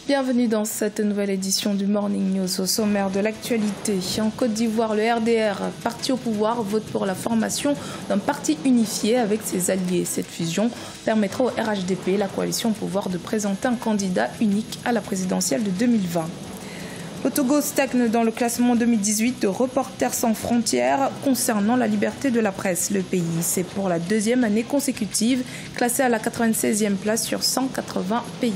Bienvenue dans cette nouvelle édition du Morning News. Au sommaire de l'actualité, en Côte d'Ivoire, le RDR, parti au pouvoir, vote pour la formation d'un parti unifié avec ses alliés. Cette fusion permettra au RHDP, la coalition au pouvoir, de présenter un candidat unique à la présidentielle de 2020. Le Togo stagne dans le classement 2018 de Reporters sans frontières concernant la liberté de la presse. Le pays, c'est pour la deuxième année consécutive, classé à la 96e place sur 180 pays.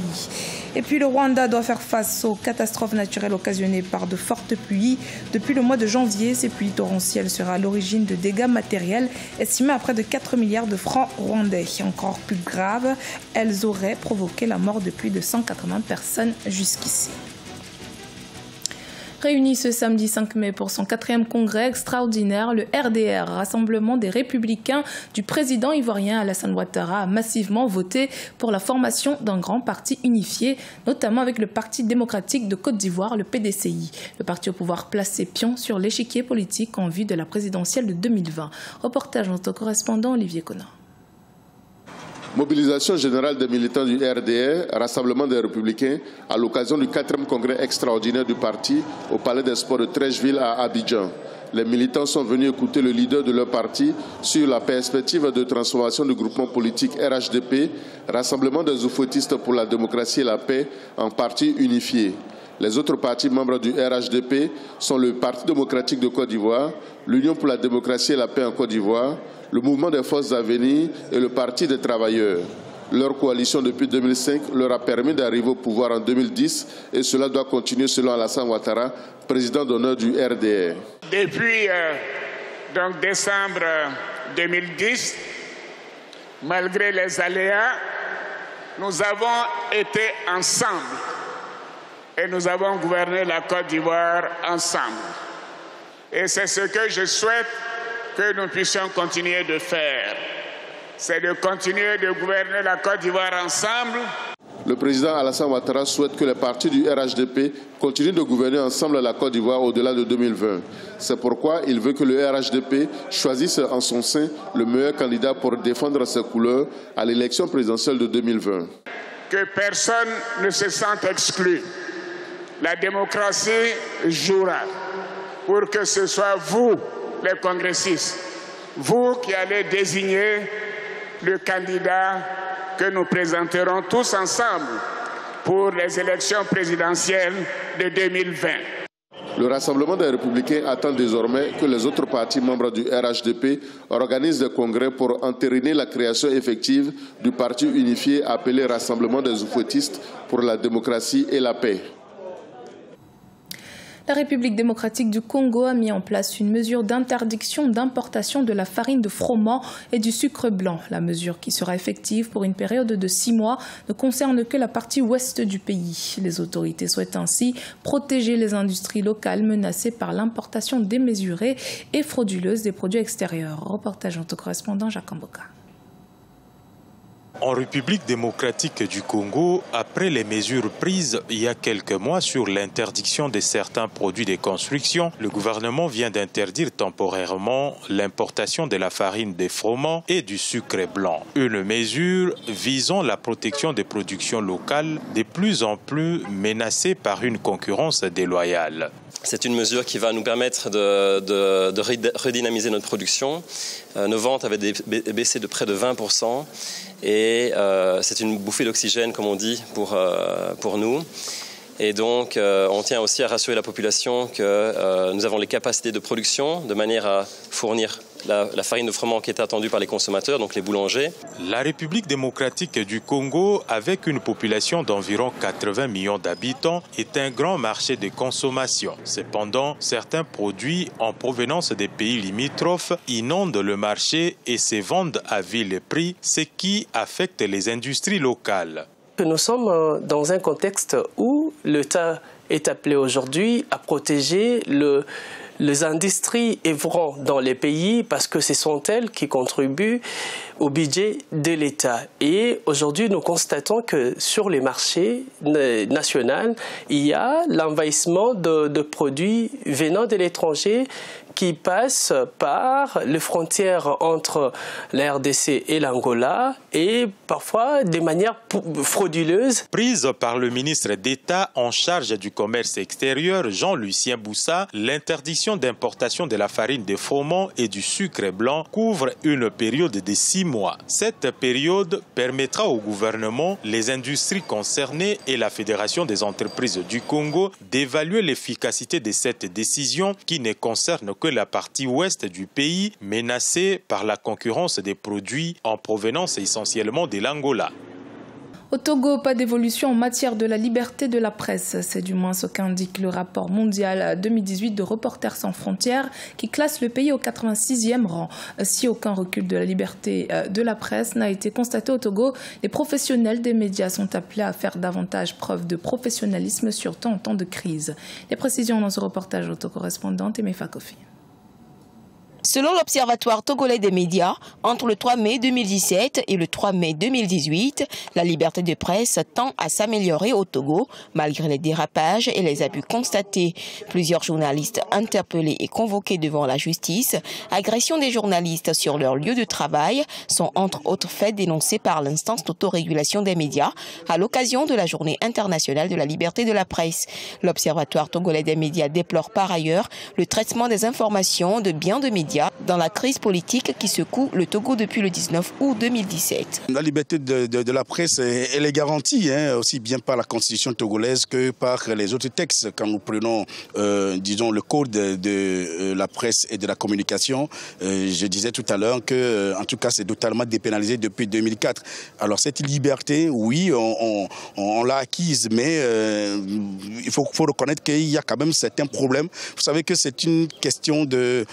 Et puis le Rwanda doit faire face aux catastrophes naturelles occasionnées par de fortes pluies. Depuis le mois de janvier, ces pluies torrentielles seraient à l'origine de dégâts matériels estimés à près de 4 milliards de francs rwandais. Encore plus grave, elles auraient provoqué la mort de plus de 180 personnes jusqu'ici. Réuni ce samedi 5 mai pour son 4e congrès extraordinaire, le RDR, Rassemblement des Républicains du président ivoirien Alassane Ouattara, a massivement voté pour la formation d'un grand parti unifié, notamment avec le Parti démocratique de Côte d'Ivoire, le PDCI. Le parti au pouvoir place ses pions sur l'échiquier politique en vue de la présidentielle de 2020. Reportage de notre correspondant Olivier Connard. Mobilisation générale des militants du RDR, Rassemblement des Républicains, à l'occasion du 4e congrès extraordinaire du parti au Palais des Sports de Treichville à Abidjan. Les militants sont venus écouter le leader de leur parti sur la perspective de transformation du groupement politique RHDP, Rassemblement des oufouettistes pour la démocratie et la paix, en parti unifié. Les autres partis membres du RHDP sont le Parti démocratique de Côte d'Ivoire, l'Union pour la démocratie et la paix en Côte d'Ivoire, le Mouvement des forces d'avenir et le Parti des travailleurs. Leur coalition depuis 2005 leur a permis d'arriver au pouvoir en 2010 et cela doit continuer selon Alassane Ouattara, président d'honneur du RDR. Depuis décembre 2010, malgré les aléas, nous avons été ensemble et nous avons gouverné la Côte d'Ivoire ensemble. Et c'est ce que je souhaite que nous puissions continuer de faire. C'est de continuer de gouverner la Côte d'Ivoire ensemble. Le président Alassane Ouattara souhaite que les partis du RHDP continuent de gouverner ensemble la Côte d'Ivoire au-delà de 2020. C'est pourquoi il veut que le RHDP choisisse en son sein le meilleur candidat pour défendre ses couleurs à l'élection présidentielle de 2020. Que personne ne se sente exclu. La démocratie jouera pour que ce soit vous, les congressistes, vous qui allez désigner le candidat que nous présenterons tous ensemble pour les élections présidentielles de 2020. Le Rassemblement des Républicains attend désormais que les autres partis membres du RHDP organisent des congrès pour entériner la création effective du parti unifié appelé Rassemblement des oufouettistes pour la démocratie et la paix. La République démocratique du Congo a mis en place une mesure d'interdiction d'importation de la farine de froment et du sucre blanc. La mesure, qui sera effective pour une période de 6 mois, ne concerne que la partie ouest du pays. Les autorités souhaitent ainsi protéger les industries locales menacées par l'importation démesurée et frauduleuse des produits extérieurs. Reportage de notre correspondant Jacques Mboka. En République démocratique du Congo, après les mesures prises il y a quelques mois sur l'interdiction de certains produits de construction, le gouvernement vient d'interdire temporairement l'importation de la farine de froment et du sucre blanc. Une mesure visant la protection des productions locales de plus en plus menacées par une concurrence déloyale. C'est une mesure qui va nous permettre de redynamiser notre production. Nos ventes avaient baissé de près de 20% et c'est une bouffée d'oxygène, comme on dit, pour nous. Et donc, on tient aussi à rassurer la population que nous avons les capacités de production de manière à fournir la farine de froment qui est attendue par les consommateurs, donc les boulangers. La République démocratique du Congo, avec une population d'environ 80 millions d'habitants, est un grand marché de consommation. Cependant, certains produits en provenance des pays limitrophes inondent le marché et se vendent à vil prix, ce qui affecte les industries locales. Nous sommes dans un contexte où l'État est appelé aujourd'hui à protéger les industries œuvrant dans les pays parce que ce sont elles qui contribuent au budget de l'État. Et aujourd'hui, nous constatons que sur les marchés nationaux, il y a l'envahissement de produits venant de l'étranger qui passe par les frontières entre la RDC et l'Angola et parfois de manière frauduleuse. Prise par le ministre d'État en charge du commerce extérieur, Jean-Lucien Boussa, l'interdiction d'importation de la farine de froment et du sucre blanc couvre une période de 6 mois. Cette période permettra au gouvernement, les industries concernées et la Fédération des entreprises du Congo d'évaluer l'efficacité de cette décision qui ne concerne que la partie ouest du pays menacée par la concurrence des produits en provenance essentiellement de l'Angola. Au Togo, pas d'évolution en matière de la liberté de la presse. C'est du moins ce qu'indique le rapport mondial 2018 de Reporters sans frontières qui classe le pays au 86e rang. Si aucun recul de la liberté de la presse n'a été constaté au Togo, les professionnels des médias sont appelés à faire davantage preuve de professionnalisme, surtout en temps de crise. Les précisions dans ce reportage autocorrespondante Emefa Kofi. Selon l'Observatoire togolais des médias, entre le 3 mai 2017 et le 3 mai 2018, la liberté de presse tend à s'améliorer au Togo, malgré les dérapages et les abus constatés. Plusieurs journalistes interpellés et convoqués devant la justice, agressions des journalistes sur leur lieu de travail sont entre autres faits dénoncés par l'instance d'autorégulation des médias à l'occasion de la Journée internationale de la liberté de la presse. L'Observatoire togolais des médias déplore par ailleurs le traitement des informations de biens de médias dans la crise politique qui secoue le Togo depuis le 19 août 2017. La liberté de la presse, elle est garantie, aussi bien par la constitution togolaise que par les autres textes. Quand nous prenons, disons, le code de la presse et de la communication, je disais tout à l'heure que, en tout cas, c'est totalement dépénalisé depuis 2004. Alors cette liberté, oui, on l'a acquise, mais il faut reconnaître qu'il y a quand même certains problèmes. Vous savez que c'est une question de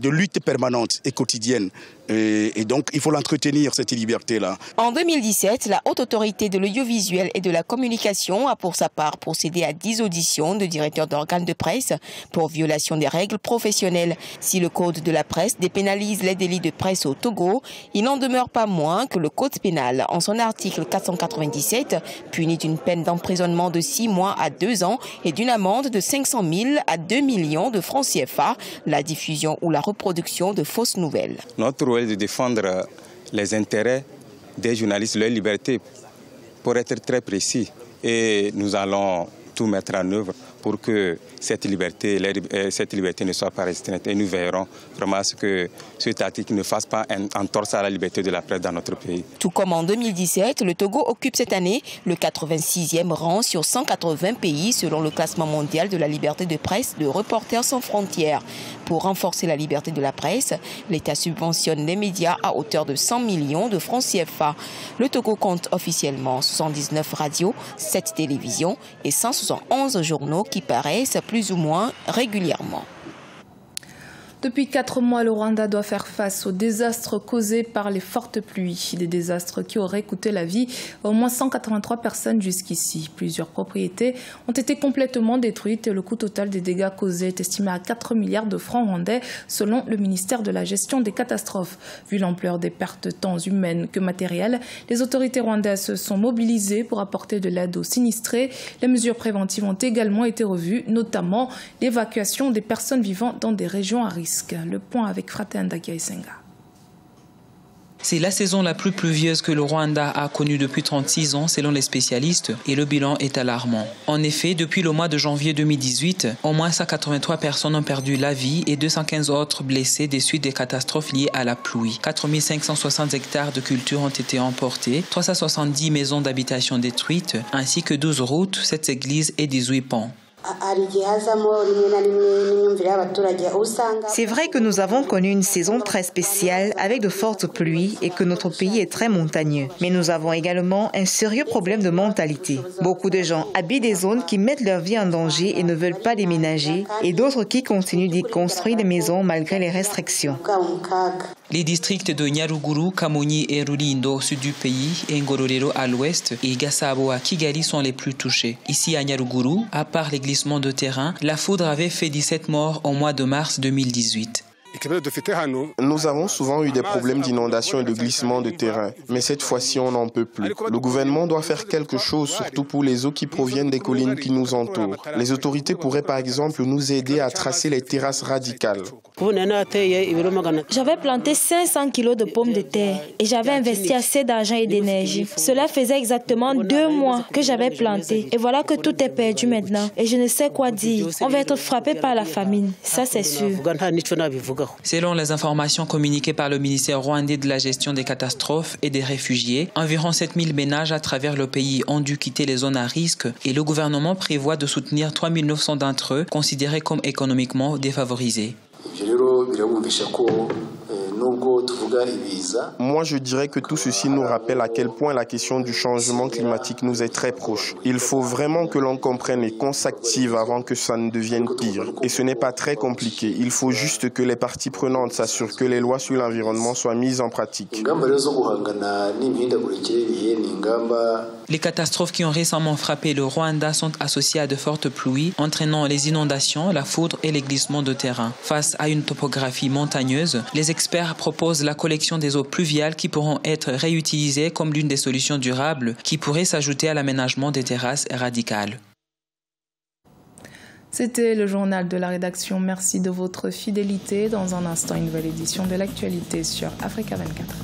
lutte permanente et quotidienne. Et donc, il faut l'entretenir, cette liberté-là. En 2017, la Haute Autorité de l'audiovisuel et de la communication a pour sa part procédé à 10 auditions de directeurs d'organes de presse pour violation des règles professionnelles. Si le Code de la presse dépénalise les délits de presse au Togo, il n'en demeure pas moins que le Code pénal, en son article 497, punit d'une peine d'emprisonnement de 6 mois à 2 ans et d'une amende de 500 000 à 2 millions de francs CFA, la diffusion ou la reproduction de fausses nouvelles. Notre rôle est de défendre les intérêts des journalistes, leur liberté, pour être très précis. Et nous allons tout mettre en œuvre pour que cette liberté ne soit pas restreinte. Et nous verrons vraiment à ce que cet article ne fasse pas entorse à la liberté de la presse dans notre pays. Tout comme en 2017, le Togo occupe cette année le 86e rang sur 180 pays selon le classement mondial de la liberté de presse de Reporters sans frontières. Pour renforcer la liberté de la presse, l'État subventionne les médias à hauteur de 100 millions de francs CFA. Le Togo compte officiellement 79 radios, 7 télévisions et 171 journaux qui paraissent plus ou moins régulièrement. Depuis 4 mois, le Rwanda doit faire face aux désastres causés par les fortes pluies. Des désastres qui auraient coûté la vie à au moins 183 personnes jusqu'ici. Plusieurs propriétés ont été complètement détruites et le coût total des dégâts causés est estimé à 4 milliards de francs rwandais selon le ministère de la Gestion des catastrophes. Vu l'ampleur des pertes tant humaines que matérielles, les autorités rwandaises se sont mobilisées pour apporter de l'aide aux sinistrés. Les mesures préventives ont également été revues, notamment l'évacuation des personnes vivant dans des régions à risque. Le point avec Fratenda Kiaisenga. C'est la saison la plus pluvieuse que le Rwanda a connue depuis 36 ans selon les spécialistes et le bilan est alarmant. En effet, depuis le mois de janvier 2018, au moins 183 personnes ont perdu la vie et 215 autres blessés des suites des catastrophes liées à la pluie. 4560 hectares de culture ont été emportés, 370 maisons d'habitation détruites, ainsi que 12 routes, 7 églises et 18 ponts. C'est vrai que nous avons connu une saison très spéciale avec de fortes pluies et que notre pays est très montagneux. Mais nous avons également un sérieux problème de mentalité. Beaucoup de gens habitent des zones qui mettent leur vie en danger et ne veulent pas déménager et d'autres qui continuent d'y construire des maisons malgré les restrictions. Les districts de Nyaruguru, Kamonyi et Rulindo au sud du pays, et Ngororero à l'ouest et Gasabo à Kigali sont les plus touchés. Ici à Nyaruguru, à part les glissements de terrain, la foudre avait fait 17 morts au mois de mars 2018. Nous avons souvent eu des problèmes d'inondation et de glissement de terrain, mais cette fois-ci on n'en peut plus. Le gouvernement doit faire quelque chose, surtout pour les eaux qui proviennent des collines qui nous entourent. Les autorités pourraient par exemple nous aider à tracer les terrasses radicales. J'avais planté 500 kilos de pommes de terre et j'avais investi assez d'argent et d'énergie. Cela faisait exactement 2 mois que j'avais planté. Et voilà que tout est perdu maintenant. Et je ne sais quoi dire. On va être frappé par la famine. Ça, c'est sûr. Selon les informations communiquées par le ministère rwandais de la gestion des catastrophes et des réfugiés, environ 7000 ménages à travers le pays ont dû quitter les zones à risque et le gouvernement prévoit de soutenir 3900 d'entre eux considérés comme économiquement défavorisés. Moi, je dirais que tout ceci nous rappelle à quel point la question du changement climatique nous est très proche. Il faut vraiment que l'on comprenne et qu'on s'active avant que ça ne devienne pire. Et ce n'est pas très compliqué. Il faut juste que les parties prenantes s'assurent que les lois sur l'environnement soient mises en pratique. Les catastrophes qui ont récemment frappé le Rwanda sont associées à de fortes pluies, entraînant les inondations, la foudre et les glissements de terrain. Face à une topographie montagneuse, les experts proposent la collection des eaux pluviales qui pourront être réutilisées comme l'une des solutions durables qui pourrait s'ajouter à l'aménagement des terrasses radicales. C'était le journal de la rédaction. Merci de votre fidélité. Dans un instant, une nouvelle édition de l'actualité sur Africa 24.